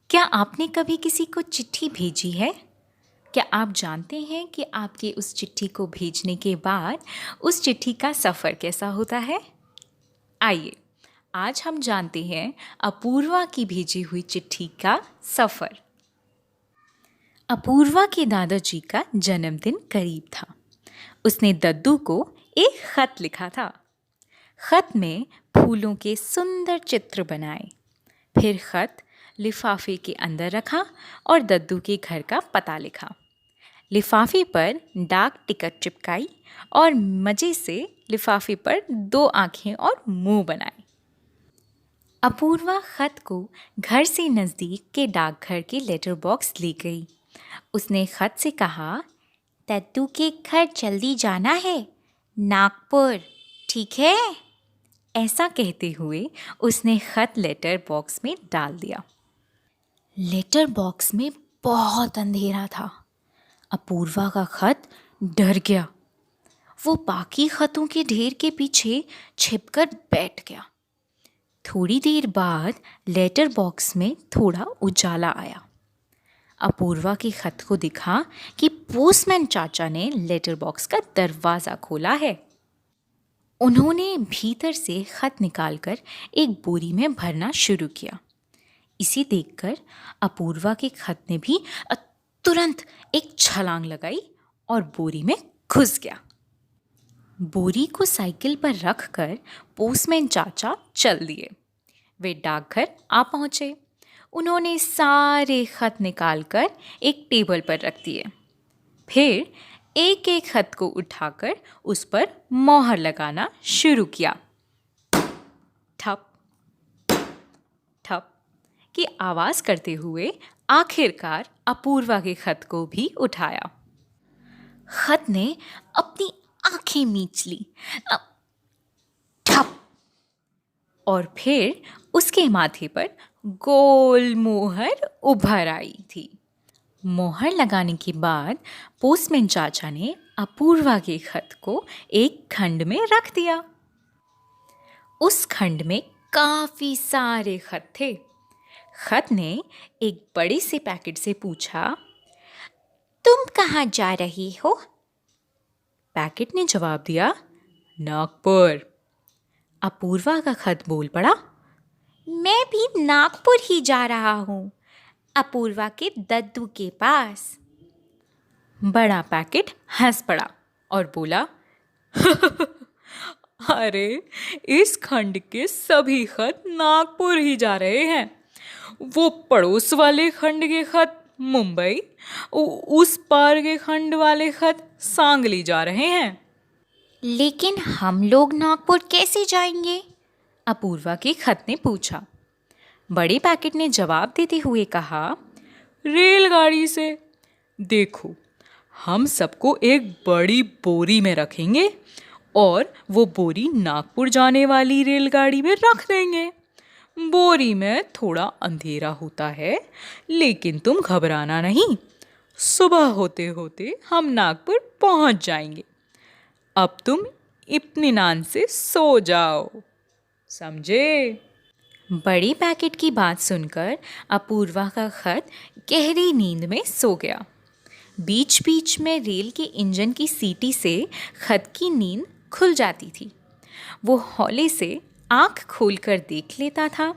क्या आपने कभी किसी को चिट्ठी भेजी है? क्या आप जानते हैं कि आपके उस चिट्ठी को भेजने के बाद उस चिट्ठी का सफ़र कैसा होता है? आइए, आज हम जानते हैं अपूर्वा की भेजी हुई चिट्ठी का सफ़र। अपूर्वा के दादाजी का जन्मदिन करीब था। उसने दद्दू को एक खत लिखा था। खत में फूलों के सुंदर चित्र बनाए। फिर खत लिफाफे के अंदर रखा और दद्दू के घर का पता लिखा। लिफाफे पर डाक टिकट चिपकाई और मज़े से लिफाफे पर 2 आँखें और मुंह बनाए। अपूर्वा खत को घर से नज़दीक के डाकघर के लेटर बॉक्स ले गई। उसने खत से कहा, दद्दू के घर जल्दी जाना है, नागपुर, ठीक है? ऐसा कहते हुए उसने खत लेटर बॉक्स में डाल दिया। लेटर बॉक्स में बहुत अंधेरा था। अपूर्वा का खत डर गया। वो बाकी खतों के ढेर के पीछे छिपकर बैठ गया। थोड़ी देर बाद लेटर बॉक्स में थोड़ा उजाला आया। अपूर्वा के खत को दिखा कि पोस्टमैन चाचा ने लेटर बॉक्स का दरवाज़ा खोला है। उन्होंने भीतर से खत निकालकर एक बोरी में भरना शुरू किया। इसे देखकर अपूर्वा के खत ने भी तुरंत एक छलांग लगाई और बोरी में घुस गया। बोरी को साइकिल पर रखकर पोस्टमैन चाचा चल दिए। वे डाकघर आ पहुँचे। उन्होंने सारे खत निकालकर एक टेबल पर रख दिए। फिर एक एक खत को उठाकर उस पर मोहर लगाना शुरू किया। ठप ठप की आवाज़ करते हुए आखिरकार अपूर्वा के खत को भी उठाया। खत ने अपनी आंखें मीच ली। ठप, और फिर उसके माथे पर गोल मोहर उभर आई थी। मोहर लगाने के बाद पोस्टमैन चाचा ने अपूर्वा के खत को एक खंड में रख दिया। उस खंड में काफ़ी सारे खत थे। खत ने एक बड़े से पैकेट से पूछा, तुम कहाँ जा रही हो? पैकेट ने जवाब दिया, नागपुर। अपूर्वा का खत बोल पड़ा, मैं भी नागपुर ही जा रहा हूँ, अपूर्वा के दद्दू के पास। बड़ा पैकेट हंस पड़ा और बोला, अरे इस खंड के सभी खत नागपुर ही जा रहे हैं। वो पड़ोस वाले खंड के खत मुंबई, उस पार के खंड वाले खत सांगली जा रहे हैं। लेकिन हम लोग नागपुर कैसे जाएंगे? अपूर्वा के खत ने पूछा। बड़े पैकेट ने जवाब देते हुए कहा, रेलगाड़ी से। देखो, हम सबको एक बड़ी बोरी में रखेंगे और वो बोरी नागपुर जाने वाली रेलगाड़ी में रख देंगे। बोरी में थोड़ा अंधेरा होता है, लेकिन तुम घबराना नहीं। सुबह होते होते हम नागपुर पहुंच जाएंगे। अब तुम इत्मीनान से सो जाओ, समझे? बड़ी पैकेट की बात सुनकर अपूर्वा का खत गहरी नींद में सो गया। बीच बीच में रेल के इंजन की सीटी से खत की नींद खुल जाती थी। वो हौले से आँख खोलकर देख लेता था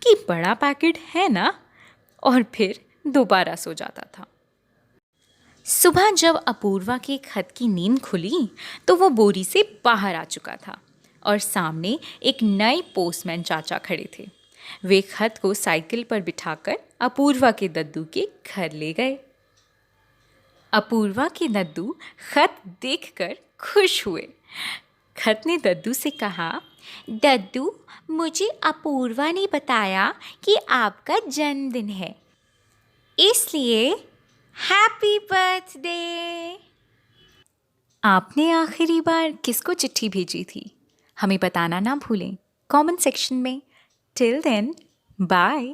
कि बड़ा पैकेट है ना, और फिर दोबारा सो जाता था। सुबह जब अपूर्वा के खत की नींद खुली तो वो बोरी से बाहर आ चुका था और सामने एक नए पोस्टमैन चाचा खड़े थे। वे खत को साइकिल पर बिठाकर अपूर्वा के दद्दू के घर ले गए। अपूर्वा के दद्दू खत देखकर खुश हुए। खत ने दद्दू से कहा, दद्दू, मुझे अपूर्वा ने बताया कि आपका जन्मदिन है, इसलिए हैप्पी बर्थडे। आपने आखिरी बार किसको चिट्ठी भेजी थी? हमें बताना ना भूलें कमेंट सेक्शन में। Till then, bye.